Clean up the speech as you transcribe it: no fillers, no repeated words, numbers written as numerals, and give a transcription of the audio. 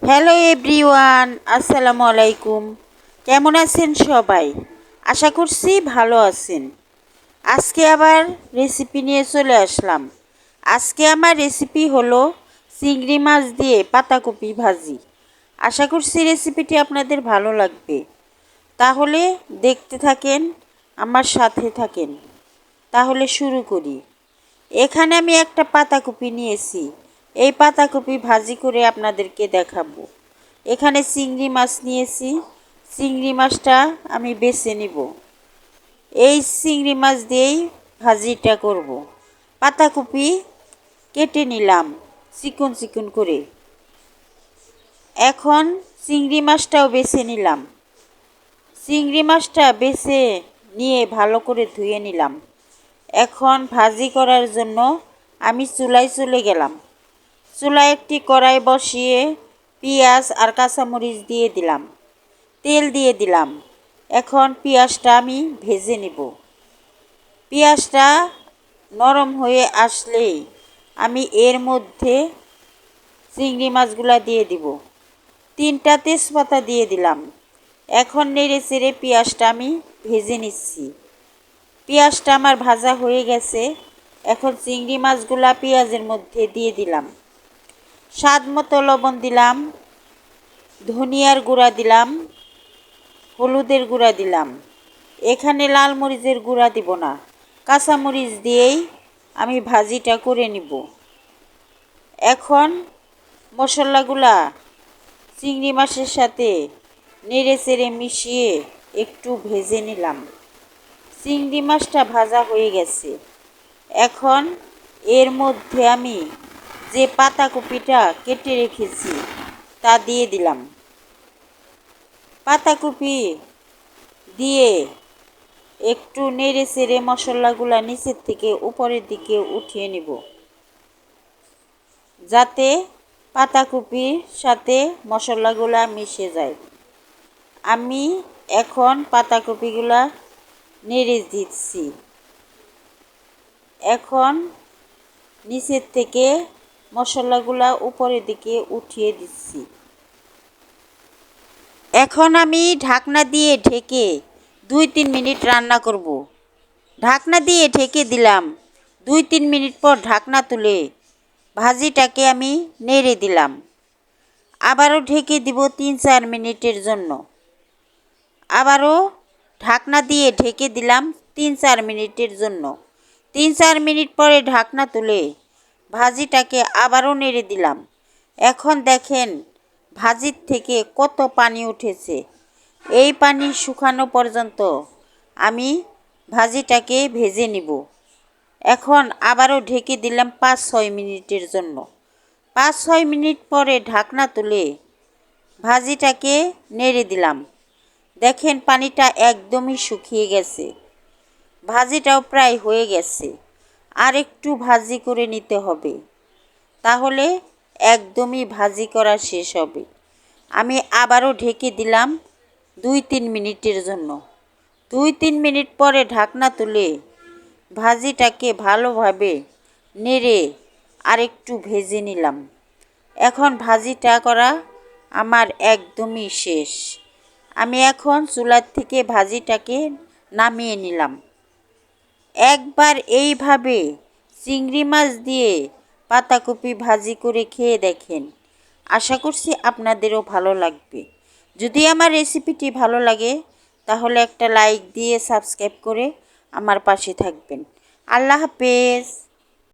Hello everyone, আসসালামু আলাইকুম। কেমন আছেন সবাই? আশা করছি ভালো আছেন। আজকে আবার রেসিপি নিয়ে চলে আসলাম। আজকে আমার রেসিপি হলো চিংড়ি মাছ দিয়ে পাতাকপি ভাজি। আশা করছি রেসিপিটি আপনাদের ভালো লাগবে। তাহলে দেখতে থাকেন, আমার সাথে থাকেন। তাহলে শুরু করি। এখানে আমি একটা পাতাকপি নিয়েছি। এই পাতাকপি ভাজি করে আপনাদেরকে দেখাবো। এখানে চিংড়ি মাছ নিয়েছি। চিংড়ি মাছটা আমি বেছে নিব। এই চিংড়ি মাছ দিয়েই ভাজিটা করব। পাতাকপি কেটে নিলাম চিকন চিকন করে। এখন চিংড়ি মাছটাও বেছে নিলাম। চিংড়ি মাছটা বেছে নিয়ে ভালো করে ধুয়ে নিলাম। এখন ভাজি করার জন্য আমি চুলায় চলে গেলাম। চুলায় একটি কড়াই বসিয়ে পেঁয়াজ আর কাঁচামরিচ দিয়ে দিলাম, তেল দিয়ে দিলাম। এখন পেঁয়াজটা আমি ভেজে নেব। পেঁয়াজটা নরম হয়ে আসলেই আমি এর মধ্যে চিংড়ি মাছগুলা দিয়ে দিব। 3টা তেজপাতা দিয়ে দিলাম। এখন নেড়ে চেড়ে পেঁয়াজটা আমি ভেজে নিচ্ছি। পেঁয়াজটা আমার ভাজা হয়ে গেছে। এখন চিংড়ি মাছগুলা পেঁয়াজের মধ্যে দিয়ে দিলাম। স্বাদ মতো লবণ দিলাম, ধনিয়ার গুঁড়া দিলাম, হলুদের গুঁড়া দিলাম। এখানে লাল মরিচের গুঁড়া দিব না, কাঁচামরিচ দিয়েই আমি ভাজিটা করে নিব। এখন মশলাগুলা চিংড়ি মাছের সাথে নেড়ে চেড়ে মিশিয়ে একটু ভেজে নিলাম। চিংড়ি মাছটা ভাজা হয়ে গেছে। এখন এর মধ্যে আমি যে পাতাকপিটা কেটে রেখেছি তা দিয়ে দিলাম। পাতাকপি দিয়ে একটু নেড়ে চেড়ে মশলাগুলা নিচের থেকে উপরের দিকে উঠিয়ে নিব, যাতে পাতাকপির সাথে মশলাগুলা মিশে যায়। আমি এখন পাতাকপিগুলা নেড়ে দিচ্ছি। এখন নিচের থেকে মশলাগুলা উপরের দিকে উঠিয়ে দিচ্ছি। এখন আমি ঢাকনা দিয়ে ঢেকে 2-3 মিনিট রান্না করব। ঢাকনা দিয়ে ঢেকে দিলাম। 2-3 মিনিট পর ঢাকনা তুলে ভাজিটাকে আমি নেড়ে দিলাম। আবারও ঢেকে দিব 3-4 মিনিটের জন্য। আবারও ঢাকনা দিয়ে ঢেকে দিলাম 3-4 মিনিটের জন্য। 3-4 মিনিট পরে ঢাকনা তুলে ভাজিটাকে আবারও নেড়ে দিলাম। এখন দেখেন ভাজির থেকে কত পানি উঠেছে। এই পানি শুকানো পর্যন্ত আমি ভাজিটাকে ভেজে নিব। এখন আবারও ঢেকে দিলাম 5-6 মিনিটের জন্য। 5-6 মিনিট পরে ঢাকনা তুলে ভাজিটাকে নেড়ে দিলাম। দেখেন পানিটা একদমই শুকিয়ে গেছে। ভাজিটাও প্রায় হয়ে গেছে। আর একটু ভাজি করে নিতে হবে, তাহলে একদমই ভাজি করা শেষ হবে। আমি আবারও ঢেকে দিলাম 2-3 মিনিটের জন্য। 2-3 মিনিট পরে ঢাকনা তুলে ভাজিটাকে ভালোভাবে নেড়ে আর একটু ভেজে নিলাম। এখন ভাজিটা করা আমার একদমই শেষ। আমি এখন চুলার থেকে ভাজিটাকে নামিয়ে নিলাম। একবার এইভাবে চিংড়ি মাছ দিয়ে পাতাকপি ভাজি করে খেয়ে দেখেন। আশা করছি আপনাদেরও ভালো লাগবে। যদি আমার রেসিপিটি ভালো লাগে তাহলে একটা লাইক দিয়ে সাবস্ক্রাইব করে আমার পাশে থাকবেন। আল্লাহ হাফেজ।